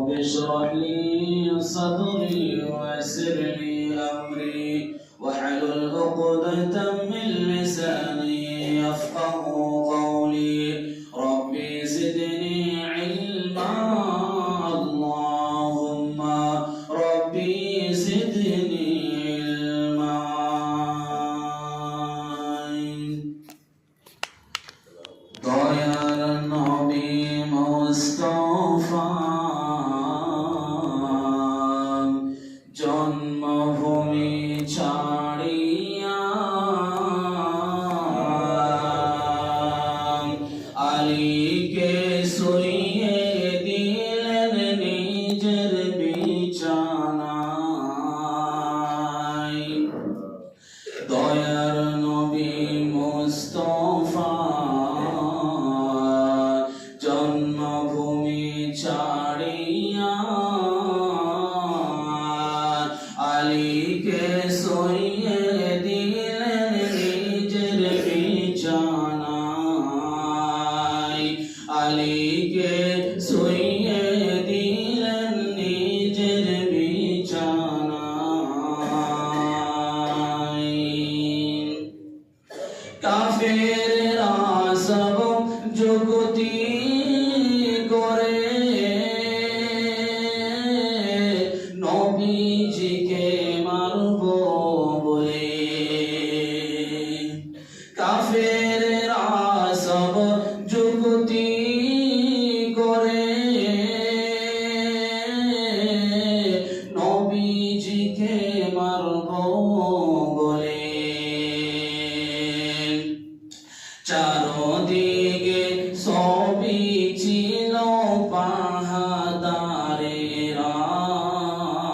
رب اشرح لي صدري ويسر لي أمري واحلل عقدة من لساني يفقه قولي ربي زدني علما اللهم ربي زدني علما দয়ার নবী মুস্তাফা জন্মভূমি ছাড়িয়া আলীকে শুইয়ে দিলেন নিজের বিছানায়। দয়ার নবী মুস্তাফা জন্মভূমি ছাড়িয়া আলীকে শুইয়ে দিলেন নিজের বিছানায়। আলীকে শুইয়ে দিলেন নিজের বিছানায়। কাফেররা সব যুক্তি করে নবীজিকে মারব বলে। কাফেররা সব যুক্তি করে নবীজিকে মারব বলে। চারদিকে সবই ছিল পাহাড়ের রায়।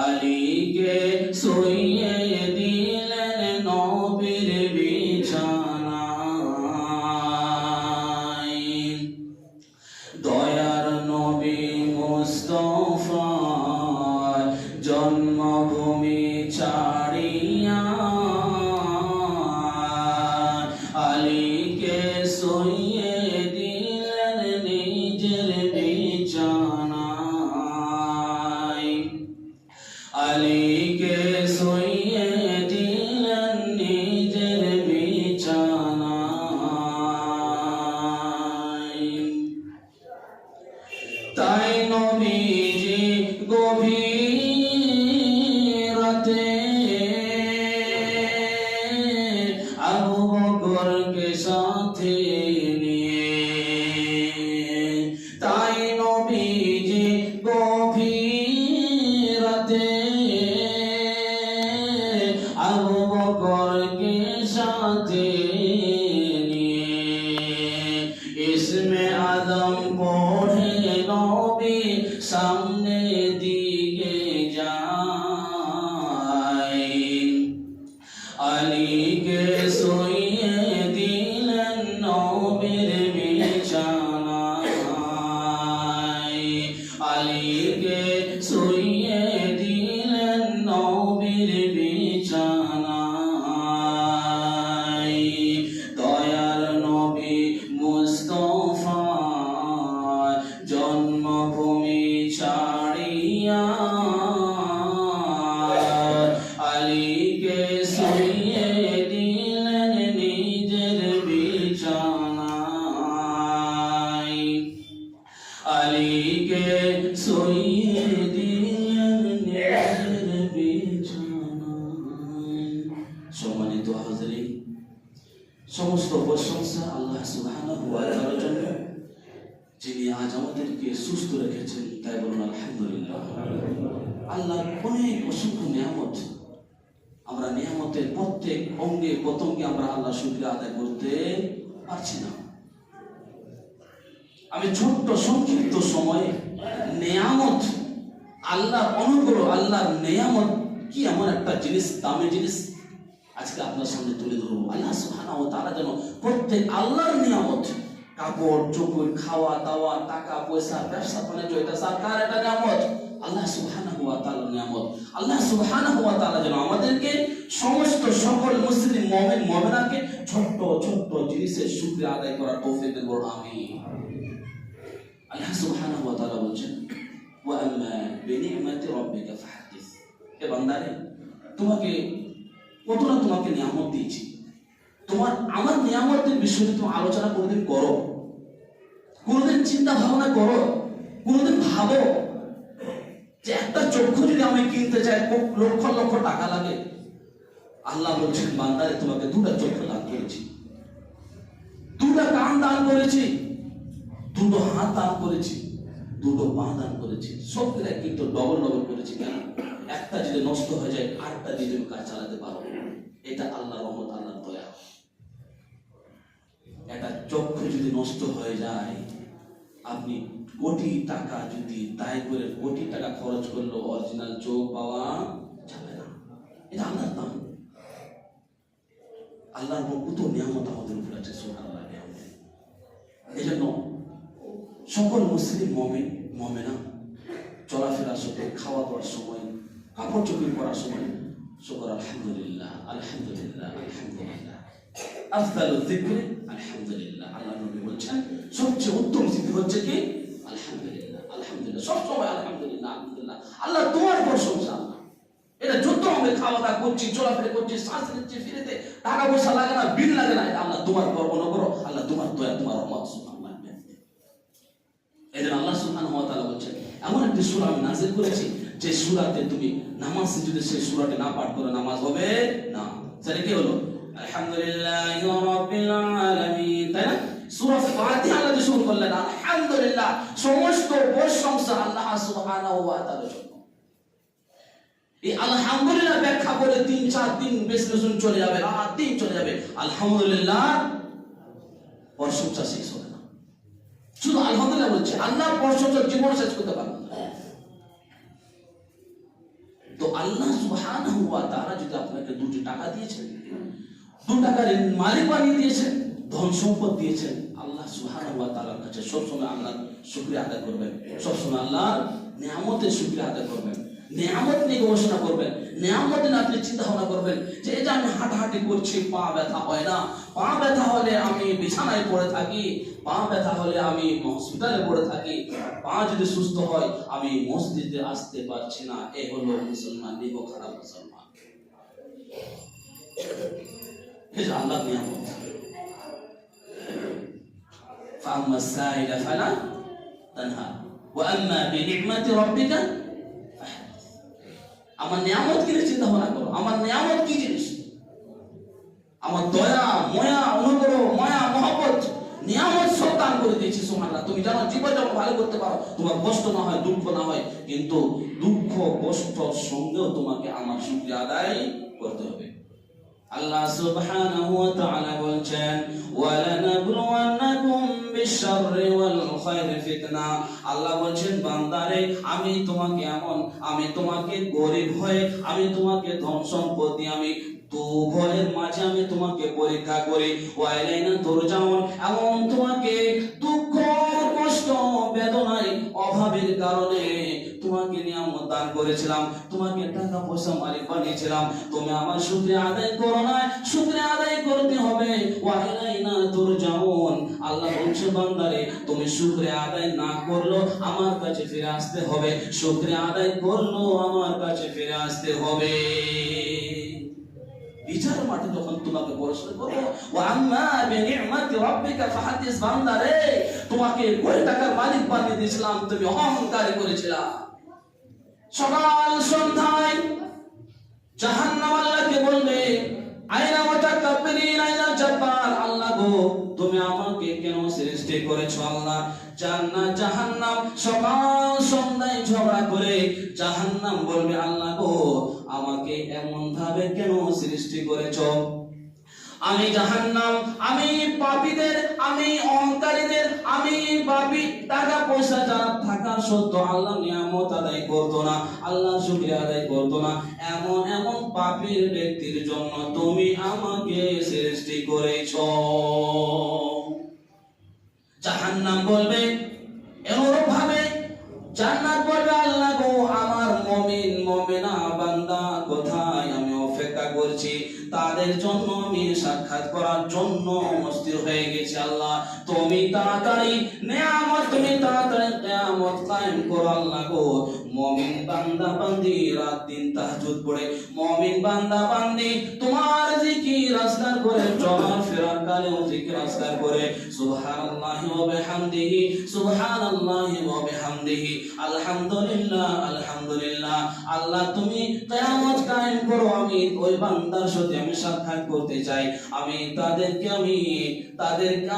আলীকে শুইয়ে দিলেন নবীর বিছানায়। দয়ার নবী মুস্তাফা জন্মভূমি ছাড়িয়া আলীকে শুইয়ে দিলেন নিজের বিছানায়। আলীকে শুইয়ে দিলেন নিজের বিছানায়। তাই নবীজি গভীর রাতে আবু বকরকে সাথে নিয়ে। তাই নবীজি গভীর রাতে আবু বকরকে সাথে নিয়ে ইসমে আদম পড়ে নবী সামনে দিকে যায়। আলীকে শুইয়ে দিলেন নবীর বিছানায়। আলীকে শুইয়ে দিলেন নবীর বিছানায়। দয়ার নবী মুস্তাফা জন্মভূমি ছাড়িয়া আলীকে শুইয়ে দিলেন নিজের বিছানায়। আলীকে শুইয়ে দিলেন নিজের বিছানায়। সম্মানিত হাজরিন, সমস্ত প্রশংসা আল্লাহ সুবহানাহু ওয়া তাআলার জন্য, যিনি আজ আমাদেরকে সুস্থ রেখেছেন। তাই বলুন আলহামদুলিল্লাহ। আল্লাহর অনেক অসংখ্য নিয়ামত, আমরা নিয়ামতের প্রত্যেক অঙ্গে প্রত্যঙ্গে আমরা আল্লাহ শুকরিয়া আদায় করতে পারছি না। আমি ছোট্ট সংক্ষিপ্ত সময়ে নিয়ামত, আল্লাহর অনুগ্রহ, আল্লাহর নিয়ামত কি এমন একটা জিনিস, দামি জিনিস আজকে আপনার সামনে তুলে ধরবো। আল্লাহ সুবহানাহু ওয়া তাআলা যেন প্রত্যেক আল্লাহর নিয়ামত, কাপড় চোপড়, খাওয়া দাওয়া, টাকা পয়সা, ব্যবসা বাণিজ্য, এটা সরকার, এটা নিয়ামত, আল্লাহ সুবহানাহু ওয়া তাআলার নিয়ামত। আল্লাহ সুবহানাহু ওয়া তাআলা যেন আমাদেরকে সমস্ত সকল মুসলিম মুমিন মুমিনাকে ছোট্ট ছোট্ট জিনিসের শুকরিয়া আদায় করার তৌফিক দেন। আমিন। আল্লাহ সুবহানাহু ওয়া তাআলা বলেন, বিনি'মাতি রাব্বিকা ফাহাদ্দিস। এ বান্দারে, তোমাকে কতটা তোমাকে নিয়ামত দিয়েছি, আমার নিয়ামতের বিষয়ে তুমি আলোচনা কোনোদিন করো? কোনোদিন চিন্তা ভাবনা করো? কোনোদিন ভাবো যে একটা চক্ষু যদি আমি কিনতে চাই লক্ষ লক্ষ টাকা লাগে? আল্লাহ বলছেন, বান্দারে তোমাকে দুটা চক্ষু দান করেছি, দুটা কান দান করেছি, দুটো হাত দান করেছি, দুটো পা দান করেছি, সব মিলে কিন্তু ডবল ডবল করেছি। কেন? একটা যদি নষ্ট হয়ে যায় আরেকটা দিয়ে তুমি কাজ চালাতে পারো। এটা আল্লাহর রহমত, আল্লাহর দয়া। একটা চক্ষু যদি নষ্ট হয়ে যায়, আপনি কোটি টাকা যদি দায় করে কোটি টাকা খরচ করলো, অরিজিনাল চোখ পাওয়া যাবে না। এটা আল্লাহর দান। আল্লাহর কত নিয়ামত আমাদের উপর আছে, সুবহানাল্লাহ। এই জন্য সকল মুসলিম মুমিনা চলাফেরার সময়, খাওয়া দাওয়ার সময়, কাপড় চোপড় পরার সময় শুকর আলহামদুলিল্লাহ, আলহামদুলিল্লাহ, আলহামদুলিল্লাহ। আফদালুল যিকরি আলহামদুলিল্লাহ। আল্লাহ নবী বলছেন সবচেয়ে উত্তম জিকির হচ্ছে কি? আলহামদুলিল্লাহ, আলহামদুলিল্লাহ। সব সময় আলহামদুলিল্লাহ, আলহামদুলিল্লাহ। আল্লাহ তোমার প্রশংসা। এটা যত আমরা খাওয়া দাওয়া করছি, চলাফেরা করছি, শ্বাস নিচ্ছি, ফিরেতে টাকা পয়সা লাগে না, বিল লাগে না, এটা আল্লাহ তোমার গর্ব না করো, আল্লাহ তোমার দয়া, তোমার রহমত। সুবহানাল্লাহ। এজন্য আল্লাহ সুবহানাহু ওয়া তাআলা বলেন, এমন একটি সূরা আমি নাযিল করেছি যে সূরাতে তুমি নামাজ যদি সেই সূরাটি না পাঠ করো নামাজ হবে না। সেটা কি হলো? আলহামদুলিল্লাহি রাব্বিল আলামিন। তাই না? সূরা ফাতিহা আল্লাহ শুরু করলেন আলহামদুলিল্লাহ, সমস্ত প্রশংসা আল্লাহ সুবহানাহু ওয়া তাআলার জন্য। এই আলহামদুলিল্লাহ ব্যাখ্যা করে 3-4 দিন বিশ্লেষণ চলে যাবে, রাত দিন চলে যাবে। আলহামদুলিল্লাহ প্রশংসা শেষ হবে না। শুধু আলহামদুলিল্লাহ বলছে, আল্লাহ প্রশংসা জীবন শেষ করতে পারবে না। তো আল্লাহ সুবহানাহু ওয়া তাআলা যদি আপনাকে 2 টাকা দিয়েছেন, 2 টাকার মালিক বানিয়ে দিয়েছেন, ধন সম্পদ দিয়েছেন, আল্লাহ সুবহানাহু ওয়া তাআলার কাছে সবসময় আল্লাহর শুকরিয়া আদায় করবেন, সবসময় আল্লাহর নিয়ামতের শুকরিয়া আদায় করবেন, নিয়ামত নিয়ে গবেষণা করবেন, নিয়ামত নিয়ে আপনি চিন্তা ভাবনা করবেন যে এই যে আমি হাঁটাহাঁটি করছি, পা ব্যথা হয় না, পা ব্যথা হলে আমি বিছানায় পড়ে থাকি, পা ব্যথা হলে আমি হসপিটালে পড়ে থাকি, পা যদি সুস্থ হয় আমি মসজিদে আসতে পারছি না, এ হলো মুসলমান, নিব খারাপ মুসলমান। এই যে আল্লাহর নিয়ামত। فأما السائل فلا تنهر وأما بنعمة ربك فحدث। আমার নিয়ামত কি চিন্তা ভাবনা করো, আমার নিয়ামত কি জিনিস? আমার দয়া, মায়া, অনুগ্রহ, মায়া, মহব্বত, নিয়ামত সব দান করে দিয়েছি। সুবহানাল্লাহ। তুমি জানো জীবন যখন ভালো করতে পারো, তোমার কষ্ট না হয়, দুঃখ না হয়, কিন্তু দুঃখ কষ্টর সঙ্গেও তোমাকে আমার শুকরিয়া আদায় করতে হবে। আল্লাহ সুবহানাহু ওয়া তাআলা বলেন, ওয়ালানাবলুওয়ান্নাকুম বিশ-শাররি ওয়াল খায়রি ফিতনা। আল্লাহ বলেন, বান্দারে আমি তোমাকে গরীব হয়ে, আমি তোমাকে ধন সম্পদ দিয়ে, আমি দুভয়ের মাঝে আমি তোমাকে পরীক্ষা করি। ওয়াইলাইনা তুরজাউন, এবং তোমাকে দুঃখ, কষ্ট, বেদনায়, অভাবের কারণে তোমাকে নিয়ামত দান করেছিলাম, তোমাকে টাকা পয়সা মালিক বানিয়েছিলাম, তুমি আমার শুকরিয়া আদায় করো না, শুকরিয়া আদায় করতে হবে। ওয়াইলাইনা তুরজাউন। আল্লাহ বলছে, বান্দারে তুমি শুকরিয়া আদায় না করলো আমার কাছে ফিরে আসতে হবে, শুকরিয়া আদায় করলো আমার কাছে ফিরে আসতে হবে। বিচার মাঠে যখন তোমাকে প্রশ্ন করবো, ওয়া আম্মা বিনি'মাতি রাব্বিকা ফাহাদ্দিস। বান্দারে তোমাকে কোটি টাকার মালিক বানিয়ে দিয়েছিলাম, তুমি অহংকারী করেছিলা। সকাল সন্ধ্যায় জাহান্নাম আল্লাহকে বলবে, আইনা মুতাকাব্বিরিন, আইনা জাব্বার। আল্লাহ গো, তুমি আমাকে কেন সৃষ্টি করেছো? আল্লাহ, জান্নাত জাহান্নাম সকাল সন্ধ্যায় ঝগড়া করে জাহান্নাম বলবে, আল্লাহ গো, আমাকে এমন ভাবে কেন সৃষ্টি করেছো? আমি জাহান্নাম, আমি পাপীদের, আমি অহংকারীদের, আমি পাপী, টাকা পয়সা যারা থাকার সত্ত্বেও আল্লাহ নিয়ামত আদায় করতো না, আল্লাহ শুকরিয়া আদায় করতো না, এমন এমন পাপীর ব্যক্তির জন্য তুমি আমাকে সৃষ্টি করেছো। জাহান্নাম বলবে এমন ভাবে, জান্নাত বলবে, আল্লাহ গো, আমার মুমিন মুমিনা বান্দা কোথায়? আমি অপেক্ষা করছি, তাদের জন্য আমি সাক্ষাৎ করার জন্য অস্থির হয়ে গেছি। আল্লাহ, তুমি তাড়াতাড়ি নিয়ামত, তুমি তাড়াতাড়ি কিয়ামত কিয়ামত কায়েম করো আল্লাহ গো। মুমিন বান্দা বান্দি রাত দিন তাহাজ্জুদ পড়ে, মুমিন বান্দা বান্দি তোমার জিকির আজকার করে, চলার ফেরার কালেও জিকির আজকার করে, সুবহানাল্লাহি ওয়া বিহামদিহি সুবহানাল্লাহি ওয়া বিহামদিহি আলহামদুলিল্লাহ আলহামদুলিল্লাহ। আল্লাহ তুমি কিয়ামত কায়েম করো, আমি ওই বান্দার সাথে আমি সাক্ষাৎ করতে চাই, আমি তাদেরকে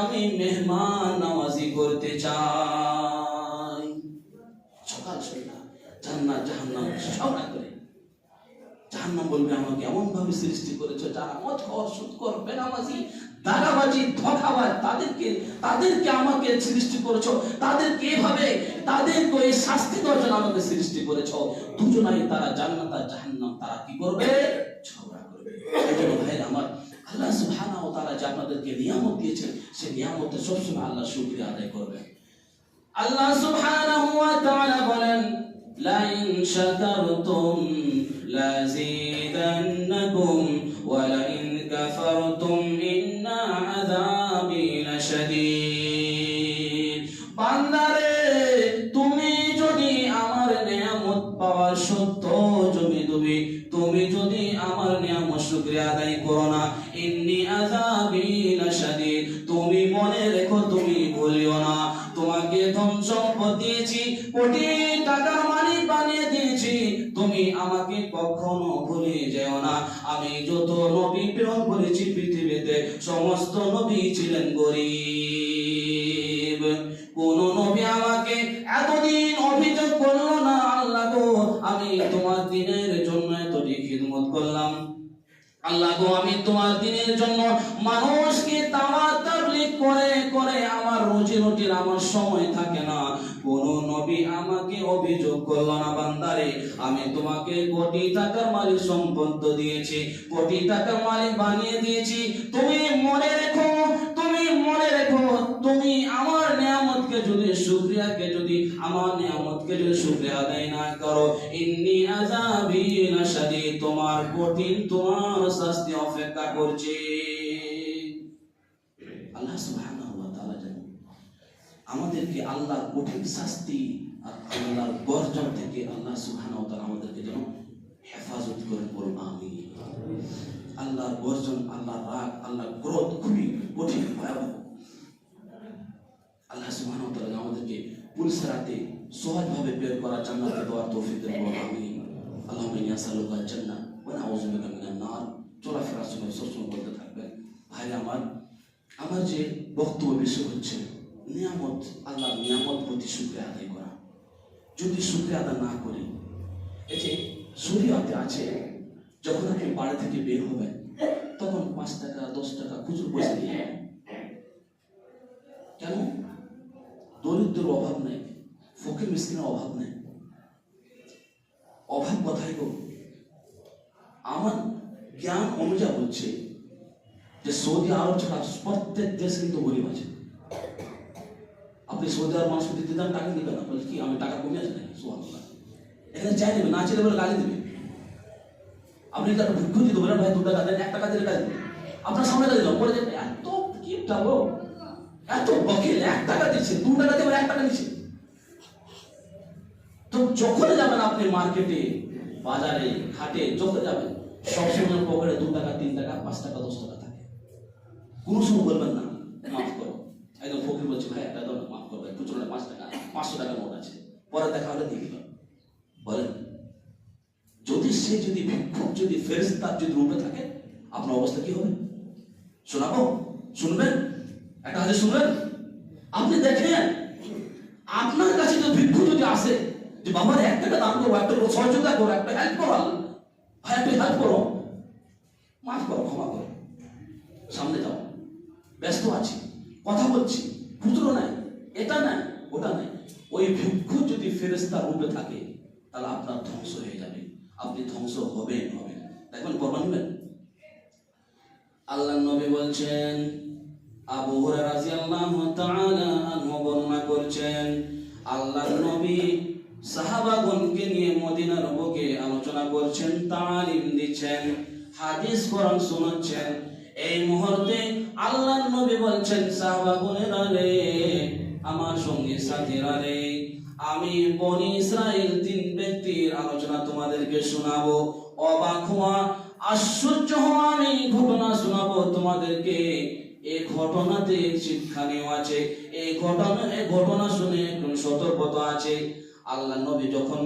আমি মেহমান নামাজি করতে চাই। সকাল সন্ধ্যা জান্নাত জাহান্নাম সব না করে জাহান্নাম বলবে আমাকে এমন ভাবে সৃষ্টি করেছো যারা মদখোর সুদখোর বেনামাজি দাগাবাজি ধোঁকাবাজ তাদেরকে আমাকে সৃষ্টি করেছো, তাদেরকে এভাবে তাদেরকে এই শাস্তি দেওয়ার জন্য আমাকে সৃষ্টি করেছো। দুজনাই তারা জান্নাত আর জাহান্নাম তারা কি করবে? ঝগড়া করবে। এইজন্য ভাই আমার আল্লাহ সুবহানাহু ওয়া তাআলা যে আপনাদেরকে নিয়ামত দিয়েছেন সেই নিয়ামতের সবসময় আল্লাহ শুকরিয়া আদায় করবেন। আল্লাহ সুবহানাহু ওয়া তাআলা বলেন লাইন শাকারতুম লাযীদান্নাকুম ওয়া লাইন কাফারতুম ইন্না আযাবি লাশাদীদ। বান্দারে তুমি যদি আমার নিয়ামত পাওয়ার সত্য তুমি যদি আমার নিয়ামত শুকরিয়া আদায় করো না, ইন্নী আযাবি লাশাদীদ, তুমি মনে রেখো, তুমি ভুলিও না, তোমাকে ধন সম্পদ দিয়েছি, কোটি টাকার মালিক বানিয়ে দিয়েছি, তুমি আমাকে কখনো ভুলে যেও না। আমি যত নবী প্রেরণ করেছি পৃথিবীতে সমস্ত নবী ছিলেন গরীব। কোন নবী আমাকে এতদিন অভিযোগ করলো না, আল্লাহ গো আমি তোমার দিনের জন্য এতটি খিদমত করলাম, আল্লাহ গো আমি তোমার দিনের জন্য মানুষকে দাওয়াত তাবলীগ করে আমার রুজি রুটির আমার সময় থাকে না, কোন নবী আমাকে অভিযোগ করলো না বান্দারে আমি তোমাকে কোটি টাকার মালিক সম্পদ দিয়েছি, কোটি টাকার মালিক বানিয়ে দিয়েছি, তুমি মনে রেখো তুমি আমার নিয়ামতকে যদি আমার নিয়ামতকে যদি শুকরিয়া আদায় না করো, ইন্নী আযাবি লাশাদীদ, তোমার কঠিন তোমার শাস্তি অপেক্ষা করছে। আল্লাহ সুবহানাহু ওয়া তাআলা জানেন আমাদেরকে আল্লাহর কঠিন শাস্তি আর আল্লাহর গর্জন থেকে আল্লাহ সুবহানাহু ওয়া তাআলা আমাদেরকে যেন হেফাজত করেন, বলুন আমিন। আল্লাহর গর্জন, আল্লাহর রাগ, আল্লাহর ক্রোধ খুবই কঠিন ভয়াবহ। আল্লাহ সুবহানাহু ওয়া তাআলা আমাদেরকে পুলসরাতে সহজভাবে বের করা জান্নাতে দেওয়ার তৌফিক দেন, বলুন আমিন। আল্লাহুম্মা ইন্নী আসআলুকা আল জান্নাহ ওয়া নাউযু বিকা মিনান নার। চলাফেরার সময় সবসময় বলতে থাকবেন। ভাই আমার যে বক্তব্য বিষয় হচ্ছে নিয়ামত, আল্লাহর নিয়ামত প্রতি শুকরিয়া আদায় করা। যদি শুকরিয়া আদায় না করি, এই যে শরীয়তে আছে যখন আপনি বাড়ি থেকে বের হবেন তখন 5 টাকা 10 টাকা খুচরো পয়সা দিয়ে কেন? দরিদ্রের অভাব নেই, ফকির মিসকিনের অভাব নেই, অভাব কোথায় গো? আমার জ্ঞান অনুযায়ী বলছে যে সৌদি আরব ছাড়া প্রত্যেক দেশ কিন্তু গরিব আছে। আপনি সৌদি আরব মানুষকে দিতে দেন, টাকা দিবেন না, বলছে কি আমি টাকা কমে আছে নাকি? সুবহানাল্লাহ। এখানে চাই নেবে, না চাইলে বলে গালি দেবে। আপনি একটা ভিক্ষু দিতে বলেন ভাই 2 টাকা দেন, 1 টাকা দিলে কাজ দেবে, আপনার সামনে দিলাম বলে যে এত কি টাকা, এত বকিল, 1 টাকা দিচ্ছে, 2 টাকা দিয়ে 1 টাকা নিচ্ছে। তো যখন যাবেন আপনি মার্কেটে, বাজারে, হাটে, যখন যাবেন সবসময় পকেটে 2 টাকা 3 টাকা 5 টাকা 10 টাকা থাকে। কোনো সময় বলবেন না মাফ করো, একদম ফকির বলছে ভাই একটা দাও, মাফ করো, একটু চলে 5 টাকা 500 টাকা নোট আছে, পরে দেখা হলে দিয়ে দিল। বলেন যদি ভিক্ষুক যদি ফেরেশতার যদি রূপে থাকে আপনার অবস্থা কি হবে? শোনাবো? শুনবেন? একটা হাদিস শুনবেন? আপনি দেখেন আপনার কাছে যদি ভিক্ষু যদি আসে যে বাবার 1 টাকা দান করো, একটা সহযোগিতা করো, একটা হেল্প করো, ভাই একটু হেল্প করো, মাফ করো, ক্ষমা করো, সামনে যাও, ব্যস্ত আছি, কথা বলছি, খুচরো নাই, এটা নাই, ওটা নাই, ওই ভিক্ষু যদি ফেরেশতার রূপে থাকে তাহলে আপনার ধ্বংস হয়ে যাবে, আপনি ধ্বংস হবেন। দেখবেন কোরবান নেবেন। আল্লাহর নবী বলছেন, আবু হুরায়রা রাদিয়াল্লাহু তাআলা আনহু বর্ণনা করছেন, আল্লাহর নবী সাহাবাগণকে নিয়ে মদিনার বুকে আলোচনা করছেন, তালিম দিচ্ছেন, হাদিস কোরআন শোনাচ্ছেন। এই মুহূর্তে আল্লাহর নবী বলছেন, সাহাবাগণেরা রে আমার সঙ্গী সাথীরা রে, আমি বনি ইসরাইল 3 ব্যক্তির আলোচনা তোমাদেরকে শোনাবো। অবাক হওয়া, আশ্চর্য হওয়া আমি ঘটনা শোনাবো তোমাদেরকে। এই ঘটনাতে শিক্ষণীয় আছে। এই ঘটনা শুনে একটু সতর্কতা আছে। আল্লাহ নবী যখন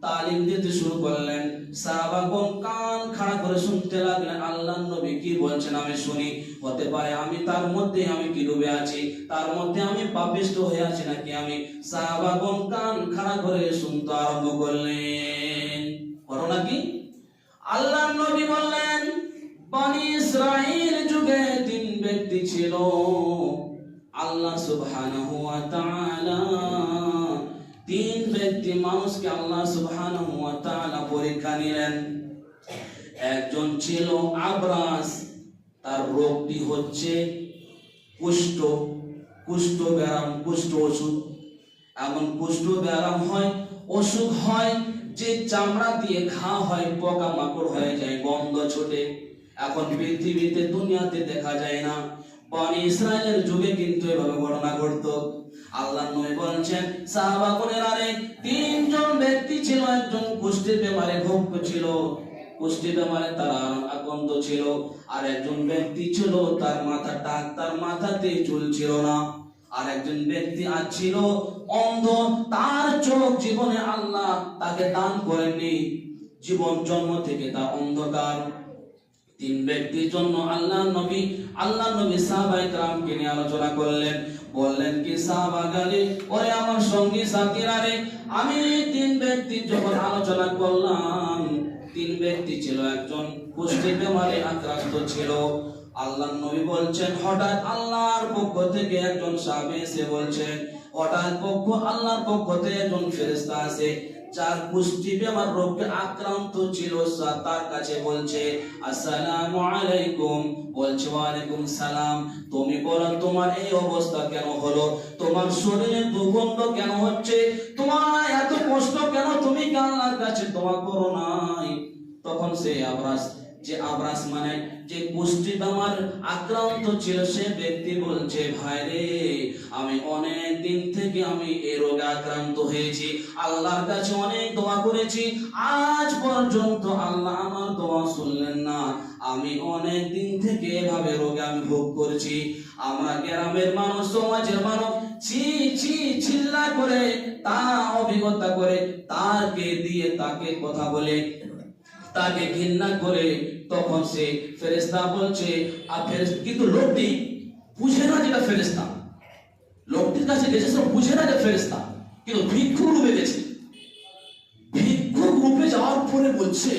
তালিম দিতে শুরু করলেন, সাহাবাগণ কান খাড়া করে শুনতে লাগলেন আল্লাহ নবী কি বলছেন আমি শুনি। হতে পারে আমি তার মধ্যে আমি কি ডুবে আছি, তার মধ্যে আমি পাপিষ্ঠ হয়ে আছি নাকি আমি। সাহাবাগণ কান খাড়া করে শুনতে আরম্ভ করলেন। ঘটনা কি? আল্লাহ নবী বললেন, বনি ইসরাইল যুগে 3 ব্যক্তি ছিল। আল্লাহ সুবহানাহু ওয়া তাআলা 3 ব্যক্তি মানুষকে আল্লাহ সুবহানাহু ওয়া তাআলা পরীক্ষা নিলেন। একজন ছিল আবরাস, তার রোগটি হচ্ছে কুষ্ঠ ব্যারাম, কুষ্ঠ অসুখ। এমন কুষ্ঠ ব্যারাম হয়, অসুখ হয় যে চামড়া দিয়ে ঘা হয়, পোকা মাকড় হয়ে যায়, গন্ধ ছোটে। এখন পৃথিবীতে দুনিয়াতে দেখা যায় না, বনি ইসরাইলের যুগে কিন্তু এভাবে ঘটনা ঘটতো। আল্লাহ নবী বলছেন সাহাবাগণেরা রে, 3 জন ব্যক্তি ছিল। একজন কুষ্ঠের বেমারে ভোগ্য ছিল, কুষ্ঠের বেমারে তারা আক্রান্ত ছিল। আর একজন ব্যক্তি ছিল তার মাথা টাক, তার মাথাতে চুল ছিল না। আর একজন ব্যক্তি ছিল অন্ধ, তার চোখ জীবনে আল্লাহ তাকে দান করেননি, জীবন জন্ম থেকে তার অন্ধকার। 3 ব্যক্তির জন্য আল্লাহ নবী সাহাবায়ে কেরামকে নিয়ে আলোচনা করলেন। বললেন কি সাহাবাগণে, ওরে আমার সঙ্গী সাথীরা রে, আমি 3 ব্যক্তির যখন আলোচনা করলাম, 3 ব্যক্তি ছিল। একজন কুষ্ঠের বেমারে আক্রান্ত ছিল। আল্লাহ নবী বলছেন, হঠাৎ আল্লাহর পক্ষ থেকে একজন সাহাবী এসে বলছেন, হঠাৎ আল্লাহর পক্ষ থেকে একজন ফেরেশতা আসে, যার কুষ্ঠি বেমার রোগে আক্রান্ত ছিল। তার কাছে বলছে, আসসালামু আলাইকুম। বলছে, ওয়ালাইকুম সালাম। তুমি বলো তোমার এই অবস্থা কেন হলো, তোমার শরীরে দুর্গন্ধ কেন হচ্ছে, তোমার এত কষ্ট কেন, তুমি কি আল্লাহর কাছে দোয়া করো নাই? তখন সে আবরাস মানে যে কুষ্ঠি বেমার আক্রান্ত ছিল, সে ব্যক্তি বলছে, ভাই রে, আমি অনেক দিন থেকে আমি এই রোগে আক্রান্ত হয়েছি, আল্লাহর কাছে অনেক দোয়া করেছি, আজ পর্যন্ত আল্লাহ আমার দোয়া শুনলেন না। আমি অনেক দিন থেকে এভাবে রোগে আমি ভোগ করছি। আমরা গ্রামের মানুষ, সমাজের মানুষ চিল্লা করে, তা অভিজ্ঞতা করে, তাকে কথা বলে, তাকে ঘৃণা করে। তখন সে ফেরেশতা বলছে, কিন্তু লোকটি বুঝে না যেটা ফেরেশতা, লোকটির কাছে গেছে, সব বুঝে না যে ফেরেশতা, কিন্তু ভিক্ষুক রূপে গেছে। ভিক্ষুক রূপে যাওয়ার পরে বলছে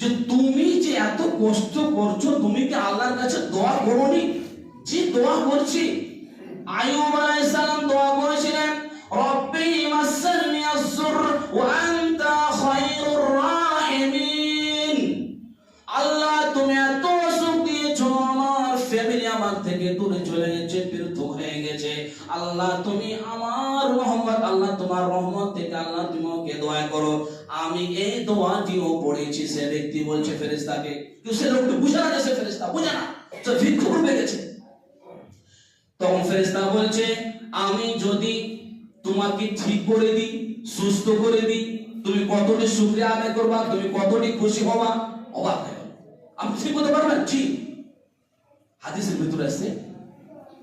যে, তুমি যে এত কষ্ট করছো, তুমি কি আল্লাহর কাছে দোয়া করোনি? যে দোয়া করছি, আইয়ুব আলাইহিস সালাম দোয়া করেছিলেন, রব্বি মাসানি আস-সুর ওয়া আনতা খায়রুর রাহিমিন। আল্লাহ তুমি এত সুখ দিয়েছো, আমার ফ্যামিলি আমার থেকে দূরে চলে গেছে, পৃথক হয়ে গেছে। আল্লাহ তুমি আমার রহমত, আল্লাহ তোমার রহমত থেকে আল্লাহ তুমি ওকে দোয়া করো। আমি এই দোয়াটিও পড়েছি। সে ব্যক্তি বলছে ফেরেশতাকে, কিন্তু সে লোকটা বুঝে না যে সে ফেরেশতা, বুঝে না, সে ভিক্ষুক রূপে গেছে। তখন ফেরেশতা বলছে, আমি যদি তোমাকে ঠিক করে দিই, সুস্থ করে দিই, তুমি কতটি শুকরিয়া আদায় করবা, তুমি কতটি খুশি হবা? অবাক হয়ে গেল। আপনি ঠিক করতে পারবেন? ঠিক। হাদিসের ভিতরে আছে,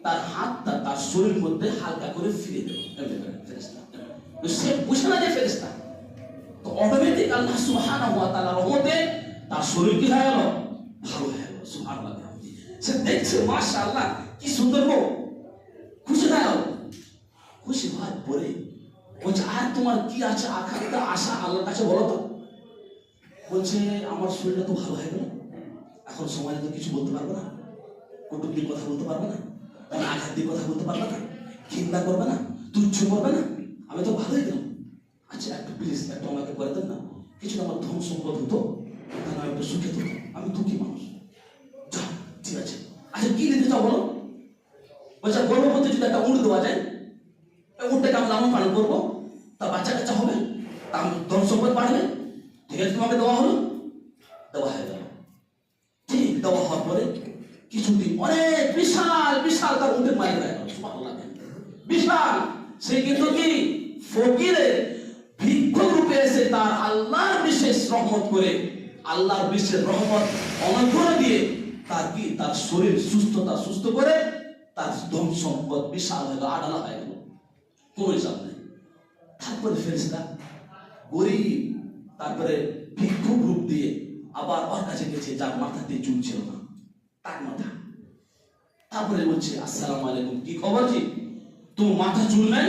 তার হাতটা তার শরীর মধ্যে হালকা করে ফিরে দেব ফেরেশতা। তো সে বুঝে না যে ফেরেশতা, তো অটোমেটিক আল্লাহ সুবহানাহু ওয়া তাআলা রহমতে তার শরীর কি হয়ে গেল? ভালো হয়ে গেল। সুবহানাল্লাহ। সে দেখছে, মাশাআল্লাহ, কি সুন্দর গো, খুশি হয়ে গেল। খুশি হওয়ার পরে বলছে, আর তোমার কি আছে আকাঙ্ক্ষা, আশা আল্লাহর কাছে বলো তো? বলছে, আমার শরীরটা তো ভালো হয়ে গেল, এখন সমাজে তো কিছু বলতে পারবে না, কটূক্তির কথা বলতে পারবে না, আঘাত দিয়ে কথা বলতে পারবে না, ঘৃণা করবে না, তুচ্ছ করবে না, আমি তো ভালোই গেলাম। আচ্ছা একটু প্লিজ একটু আমাকে করে দেন না, কিছু আমার ধন সম্পদ হতো, তাহলে আমি একটু সুখে হতো, আমি দুঃখী মানুষ। যা, ঠিক আছে। আচ্ছা কি দিতে চাও বলো? বলছে, গর্ভবতী যদি একটা উঁট দেওয়া যায়, উঁটটাকে আমি লালন পালন করবো, তা বাচ্চা কাচ্চা হবে, তা ধন সম্পদ বাড়বে, ঠিক আছে, তোমাকে দেওয়া হলো, দেওয়া হয়ে গেল। ঠিক দেওয়া হওয়ার পরে কিছুদিন অনেক বিশাল বিশাল তার উঁটের মায়ের হয়ে গেল। সুবহানাল্লাহ, বিশাল সে কিন্তু কি ফকিরের ভিক্ষুক রূপে এসে তার আল্লাহর বিশেষ রহমত করে, আল্লাহর বিশেষ রহমত অনুগ্রহ দিয়ে তার কি তার শরীর সুস্থ করে তার ধন সম্পদ বিশাল হয়ে গেল, আড়ালা হয়ে গেল, কোনো হিসাব নেই। তারপরে ফেরেশতা গরিব, তারপরে ভিক্ষুক রূপ দিয়ে আবার ওর কাছে গেছে যার মাথাতে চুল ছিল না, তার মাথা। তারপরে বলছে আসসালামু আলাইকুম, কি খবর জি, তোমার মাথা চুল নেই?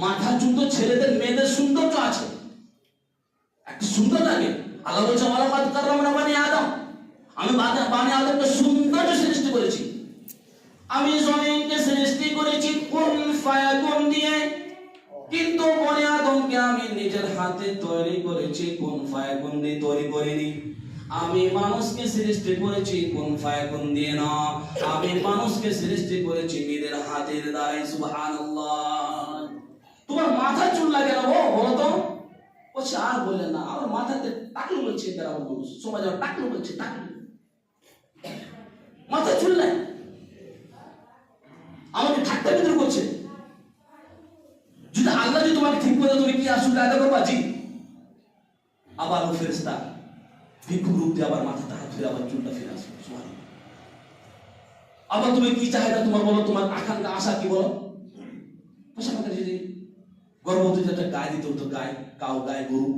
মাথা চুল তো ছেলেদের মেয়েদের সৌন্দর্য আছে, একটা সুন্দর লাগে। আল্লাহ বলছে ওয়ালাকাদ কাররামনা বানি আদম, আমি বানি আদমকে সৌন্দর্য সৃষ্টি করেছি, আমি জমিনকে সৃষ্টি করেছি কুন ফায়াকুন দিয়ে, কিন্তু বনি আদমকে আমি নিজের হাতে তৈরি করেছি, কুন ফায়াকুন দিয়ে তৈরি করিনি। আমি মানুষকে সৃষ্টি করেছি কুন ফায়াকুন দিয়ে না, আমি মানুষকে সৃষ্টি করেছি নিজের হাতের দ্বারাই। সুবহানাল্লাহ। তোমার মাথা চুল লাগে না বলো তো? বলছে আর বললেন না, আমার মাথাতে টাকলু বলছে, গ্রামের মানুষ সমাজ টাকলু বলছে, টাকলু, মাথা চুল নাই, আমাকে ঠাট্টা বিদ্রুপ করছে। যদি আল্লাহ যদি তোমাকে ঠিক করে, তুমি কি আসলে আদা করবা জি? আবার ও ফেরেশতা ভিক্ষুক রূপ দিয়ে আবার মাথাটা হাত ফিরে আবার চুলটা ফিরে আসবে। সুবহানাল্লাহ। আবার তুমি কি চাহিদা তোমার বলো, তোমার আকাঙ্ক্ষা আশা কি বলো? বলছে আমাকে যদি গর্ভবতী একটা গায়ে দিতে হতো, গায়ে গরু,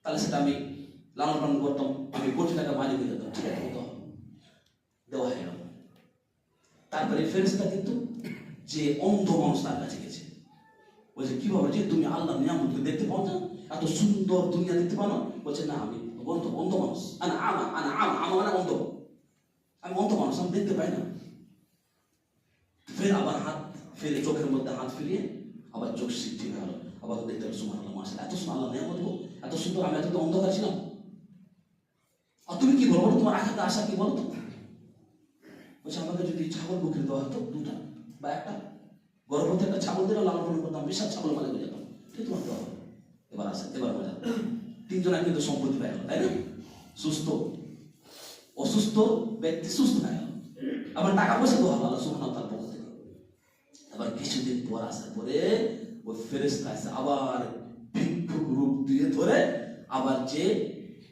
তাহলে সেটা আমি লালন পালন করতাম, আমি কোটি টাকা মালিক হয়ে যেতাম, ঠিক আছে, হতো, দেওয়া হয়ে গেল। তারপরে ফেরেশতা কিন্তু যে অন্ধ মানুষ তার কাছে গেছে, বলছে কি বাবা যে তুমি আল্লাহ নিয়ামত দেখতে পাও না, এত সুন্দর দুনিয়া দেখতে পাও না? বলছে না, আমি অন্ধ মানুষ, আমা মানে অন্ধ, আমি অন্ধ মানুষ, আমি দেখতে পাই না। ফের আবার হাত ফেলে চোখের মধ্যে হাত ফিরিয়ে আবার চোখ ঠিক হয়ে গেল, আবার দেখতে পারো সুবহানাল্লাহ, মাশাআল্লাহ, এত সুন্দর আল্লাহ নিয়ামত গো, এত সুন্দর, আমি এত অন্ধকার ছিলাম। আর তুমি কি বলো, তোমার আকাঙ্ক্ষা আশা কি বলো তো? বলছে আমাকে যদি ছাগল বকরি দেওয়া হতো, দুটা বা একটা, গর্ভবতী একটা ছাগল দিলে লালন পালন করতাম, বিশাল ছাগল মালিক হয়ে যেতাম, ঠিক তোমার দেওয়া হবে। এবার আসে, এবার মজা, তিনজনের কিন্তু সম্পত্তি পাই গেল, তাই না? সুস্থ অসুস্থ ব্যক্তি সুস্থ হয়ে গেল, আবার টাকা পয়সা দেওয়া হলো আল্লাহ সুবহানাহু ওয়া তাআলার পক্ষ থেকে। আবার কিছুদিন পর আসার পরে ওই ফেরেশতা এসে আবার ভিক্ষুক রূপ দিয়ে ধরে আবার যে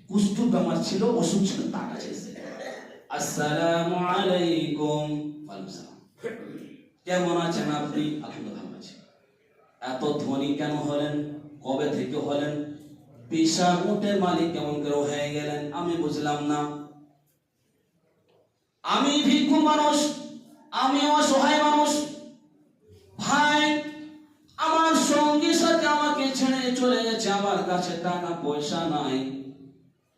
কুষ্ঠ বেমার ছিল, অসুখ ছিল, তার কাছে এসে আসসালামু আলাইকুম, ওয়ালাইকুম সালাম, কেমন আছেন আপনি? আলহামদুলিল্লাহ ভালো আছি। এত ধনী কেন হলেন, কবে থেকে হলেন, বিশাল উটের মালিক কেমন করে হয়ে গেলেন? আমি বুঝলাম না, আমি ভিক্ষু মানুষ, আমি অসহায় মানুষ, ভাই আমার সঙ্গী সাথে আমাকে ছেড়ে চলে গেছে, আমার কাছে টাকা পয়সা নাই,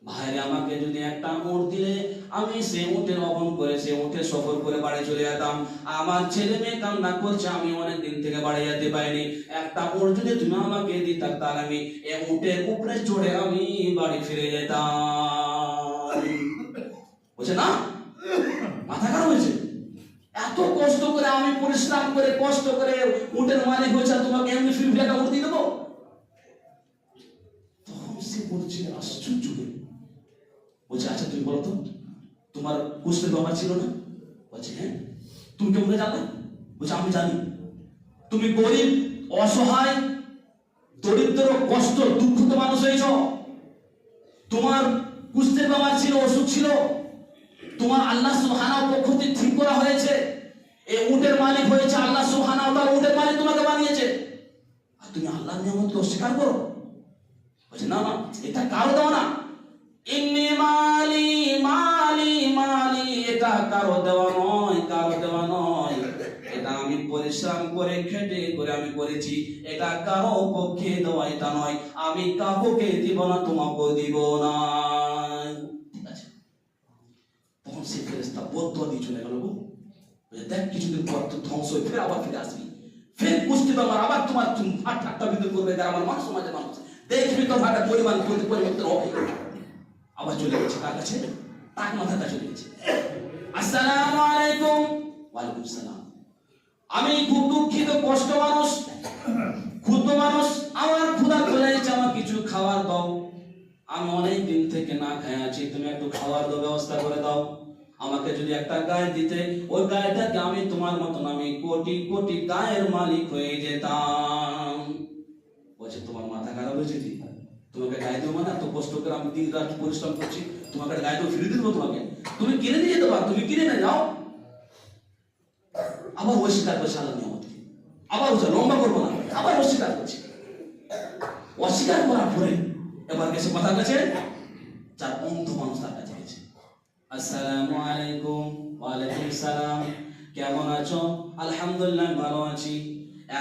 ভাইরে আমাকে যদি একটা উট দিলে আমি সে উটের অবন করে সে উঠে সফর করে বাড়ি চলে যেতাম। আমার ছেলে মেয়ে কান্না করছে, আমি অনেক দিন থেকে বাড়ি যেতে পারিনি, একটা উট যদি তুমি আমাকে দিতা, তাহলে আমি এই উটের উপরে চড়ে আমি বাড়ি ফিরে যেতাম। বলছে না, মাথা খারাপ হয়েছে, এত কষ্ট করে আমি পরিশ্রম করে কষ্ট করে উটের মালিক হয়েছে, তোমাকে এমনি ফিরে একটা উট দিয়ে দেবো? তখন সে বলছে আশ্চর্য, বলছে আচ্ছা তুমি বলো তো, তোমার কুষ্ঠের বেমার ছিল না? বলছে হ্যাঁ। তুমি কেমন জানলে? বলছে আমি জানি, তুমি গরিব, অসহায়, দরিদ্র, কষ্ট, দুঃখিত মানুষ হয়েছ, তোমার কুষ্ঠের বেমার ছিল, অসুখ ছিল, তোমার আল্লাহ সুবহানাহু পক্ষ থেকে ঠিক করা হয়েছে, এই উটের মালিক হয়েছে আল্লাহ সুবহানাহু তাআলা, উটের মালিক তোমাকে বানিয়েছে, আর তুমি আল্লাহর নিয়ামতকে অস্বীকার করো? বলছে না না, এটা কারো দেওয়া না, ইন্নি মালি মালি মালি, এটা কারো দেওয়া নয়, কারো দেওয়া নয়, এটা আমি পরিশ্রম করে খেটে করে আমি করেছি, এটা কারো পক্ষে দেওয়া, এটা নয়, আমি কাউকে দিব না, তোমাকেও দিব না। ঠিক আছে, তখন সে ফেরেশতা বদদুয়া দিয়ে চলে গেল। দেখ কিছুদিন পর তো ধ্বংস হয়ে ফের আবার ফিরে আসবি, ফের কুস্তি বেমার, আবার তোমার ঠাট্টা বিদ্রুপ করবে গ্রামের মানুষ, সমাজের মানুষ, দেখবি তো ভাটা পরিমাণ পরিবর্তন হবে। আবার চলে গেছে কার কাছে? তার মাথার কাছে চলে গেছে। আসসালামু আলাইকুম, ওয়ালাইকুম সালাম, আমি খুব দুঃখিত, কষ্ট মানুষ, ক্ষুদ্র মানুষ, আমার ক্ষুধা চলে গেছে, আমার কিছু খাবার দাও, আমি অনেক দিন থেকে না খেয়ে আছি, তুমি একটু খাবার দাও, ব্যবস্থা করে দাও। আমাকে যদি একটা গায়ে দিতে, ওই গায়েটাকে আমি তোমার মতন আমি কোটি কোটি গায়ের মালিক হয়ে যেতাম। বলছে তোমার মাথা খারাপ হয়েছে? ঠিক, তোমাকে গায়ে দেবো মানে এত কষ্ট করে আমি দিন রাত পরিশ্রম করছি, তোমাকে গায়ে দেবো ফিরে দেবো তোমাকে? তুমি কিনে দিয়ে যেতে পারো, তুমি কিনে নিয়ে যাও। আবার অস্বীকার করছে আল্লাহ নিয়ামতকে, আবার বলছে লম্বা করবো না, আবার অস্বীকার করছে। অস্বীকার করার পরে এবার গেছে কথা কাছে, যার অন্ধ মানুষ তার কাছে গেছে। আসসালামু আলাইকুম। ওয়ালাইকুম সালাম। কেমন আছো? আলহামদুলিল্লাহ ভালো আছি।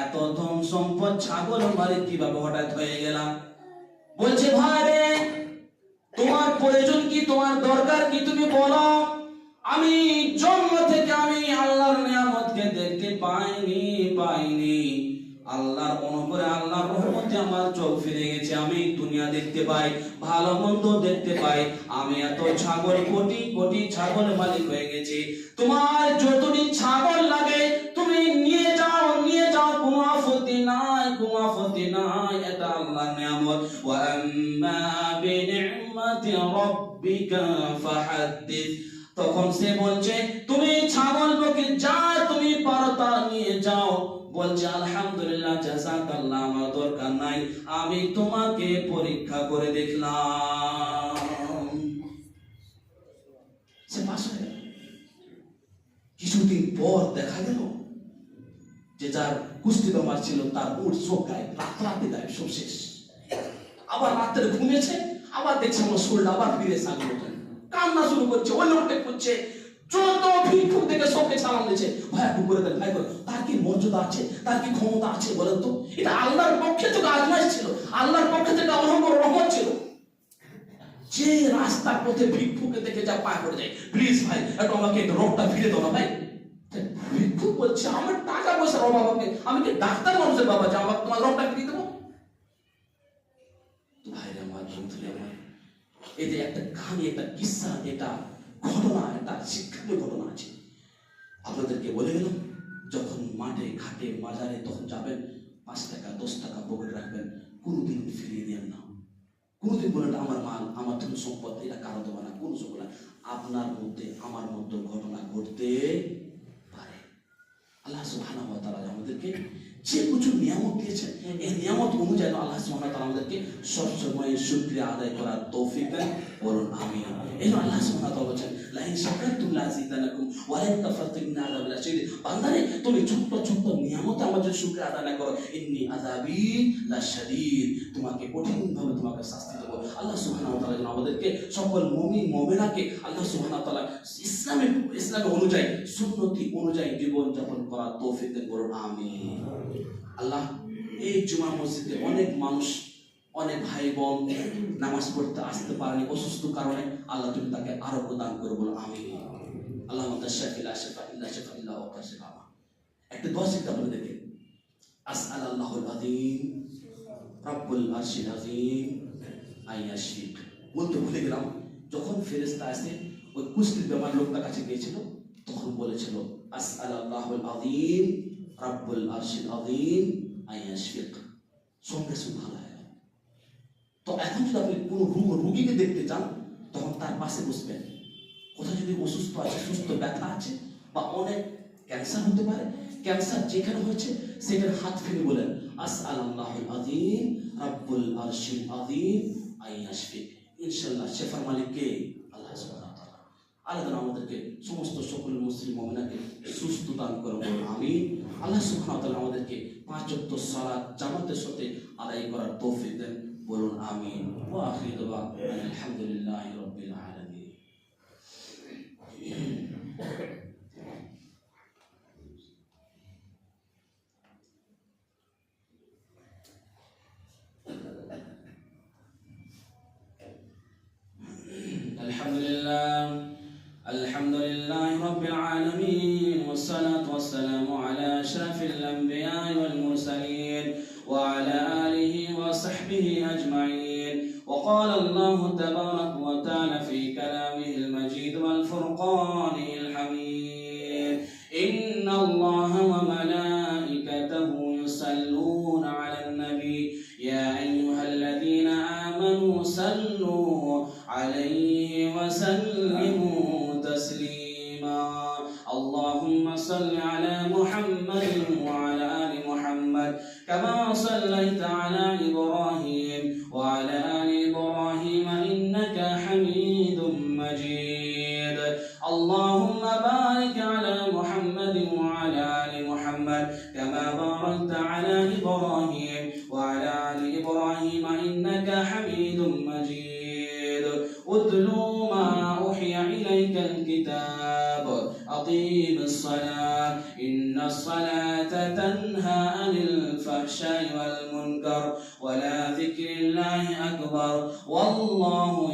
এত ধন সম্পদ ছাগল মারে কিভাবে হঠাৎ হয়ে গেলাম? বলছে ভাই রে, তোমার প্রয়োজন কি, তোমার দরকার কি তুমি বলো। আমি জন্ম থেকে আমি আল্লাহর নিয়ামতকে দেখতে পাইনি। আল্লাহর অনুগ্রহে আল্লাহর রহমতে আমার চোখ ফিরে গেছে, আমি দুনিয়া দেখতে পাই, ভালো মন্দ দেখতে পাই। আমি এত ছাগল, কোটি কোটি ছাগল মালিক হয়ে গেছি। তোমার যতটি ছাগল লাগে তুমি নিয়ে যাও, কোনো আপত্তি নাই, এটা আল্লাহর নিয়ামত। ওয়া আম্মা বিনি'মাতি রাব্বিকা ফাহাদ্দিস। তখন সে বলছে তুমি ছাগল বকে যা তুমি পারো তা নিয়ে যাও। বলছে আলহামদুলিল্লাহ, জাযাকাল্লাহ, আমার দরকার নাই, আমি তোমাকে পরীক্ষা করে দেখলাম। সে পাস হয়ে গেল। কিছুদিন পর দেখা গেল যে যার কুস্তি বেমার ছিল তার উঠ চোখ গায়ে, রাতে গায়ে সব শেষ। আবার রাত্রে ঘুমিয়েছে, আবার দেখছে আমার শরীরটা আবার ফিরে ছাগল কান্না শুরু করছে, ওলটে করছে। যত ভিক্ষুক দেখে সবকে সালাম দিচ্ছে, ভাই একটু করে দেন, ভাই করে। তার কি মর্যাদা আছে, তার কি ক্ষমতা আছে বলেন তো? এটা আল্লাহর পক্ষে থেকে আজমাইশ ছিল, আল্লাহর পক্ষে থেকে অনুগ্রহ রহমত ছিল। যে রাস্তার পথে ভিক্ষুকে দেখে যা পায় পড়ে যায়, প্লিজ ভাই একটু আমাকে রোগটা ফিরে দাও না ভাই। ভিক্ষুক বলছে আমার টাকা পয়সার অভাব হবে, আমি কি ডাক্তার মানুষের বাবা যে আমাকে তোমার রোগটা ফিরে দেবো? ভাইরা আমার, বন্ধুরা আমার, এই যে একটা কাহিনী, একটা কিস্সা, এটা ঘটনা, একটা শিক্ষণীয় ঘটনা আছে। আপনাদেরকে বলে গেলাম, যখন মাঠে ঘাটে বাজারে তখন যাবেন, 5 টাকা 10 টাকা পকেটে রাখবেন, কোনোদিন ফিরিয়ে দেন না। কোনোদিন বলেন আমার মাল, আমার ধন সম্পদ, এটা কারো দেওয়া না, কোন সময় আপনার মধ্যে আমার মধ্যে ঘটনা ঘটতে পারে। আল্লাহ সুবহানাহু ওয়া তাআলা আমাদেরকে যে কিছু নিয়ামত দিয়েছেন, এই নিয়ামত অনুযায়ী আল্লাহ সুবহানাহু ওয়া তাআলা আমাদেরকে সবসময় শুকরিয়া আদায় করার তৌফিক দেন, বলুন আমিন। এই আল্লাহ সুবহানাহু ওয়া তাআলা বলেন লা ইন শাকারতুম লাযিদানাকুম ওয়া লা ইন কাফারতুম ইন্না আযাবি লাশাদীদ। বান্দারে তুমি ছোট ছোট নিয়ামতে আমার যদি শুকরিয়া আদায় না করো, ইন্নী আযাবি লাশাদীদ, তোমাকে কঠিনভাবে তোমাকে শাস্তি দেব। আল্লাহ সুবহানাহু ওয়া তাআলা যেন আমাদেরকে সকল মুমিন মুমিনাকে আল্লাহ সুবহানাহু ওয়া তাআলা ইসলামের অনুযায়ী, সুন্নতি অনুযায়ী জীবন যাপন করার তৌফিক দেন, বলুন আমিন। আল্লাহ এই জুমা মসজিদে অনেক মানুষ, অনেক ভাই বোন নামাজ পড়তে আসতে পারেনি অসুস্থ কারণে, আল্লাহ তুমি তাকে আরো প্রদান করে, বলো আমিন। আল্লাহ শাফিলা শাফা ইল্লা শাফা ইল্লা ওয়া কাশিফা। একটা দোয়া শিখতে বলে দেখেন, আসআলাল্লাহুল আযীম রাব্বুল আরশিল আযীম আইয়াশফিক। বলতে ভুলে গেলাম, যখন ফেরেশতা আসে ওই কুষ্টির বেমার লোকটার কাছে গিয়েছিল, তখন বলেছিল আসআলাল্লাহুল আযীম রাব্বুল আরশিল আযীম আইয়াশফিক। সঙ্গে সঙ্গে ভালো হয়। তো এখন যদি আপনি কোনো রোগীকে দেখতে চান, তখন তার পাশে বসবেন। কোথাও যদি অসুস্থ আছে, সুস্থ ব্যথা আছে, বা অনেক ক্যান্সার হতে পারে, ক্যান্সার যেখানে হয়েছে সেখানে হাত ফেলে বলেন আসআলাল্লাহুল আযীম রাব্বুল আরশিল আযীম আইয়াশফিক। ইনশাআল্লাহ শেফার মালিক কে? আল্লাহ সুবহানাহু ওয়া তাআলা। আল্লাহ আমাদেরকে সমস্ত সকল মুসলিম মুমিনাকে সুস্থ দান করুন, আমিন। আল্লাহ সুবহানাহু ওয়া তাআলা আমাদেরকে 5 ওয়াক্ত সালাত জামাতের সাথে আদায় করার তৌফিক দেন, বলুন আমিন। ওয়া আখিরু দাওয়ানা আলহামদুলিল্লাহি রাব্বিল আলামিন। আলহামদুলিল্লাহি রাব্বিল আলামিন ওয়াস সালাতু ওয়াস সালামু আলা আশরাফিল আমবিয়া ওয়াল মুরসালিন ওয়া আলা আলিহি ওয়া সাহবিহি আজমাইন। وقال الله تبارك وتعالى في كلامه المجيد والفرقان الحميد إن الله وملائكته يصلون على النبي يا أيها الذين آمنوا صلوا عليه وسلموا تسليما صل على محمد وعلى آل محمد كما صليت على إبراهيم وعلى آل إبراهيم إنك حميد مجيد اللهم بارك على محمد وعلى آل محمد كما باركت على إبراهيم وعلى آل إبراهيم إنك حميد مجيد اتل ما أوحي إليك الكتاب أقيم الصلاة إن الصلاة تنهى عن الفحشاء والمنكر ولذكر الله أكبر والله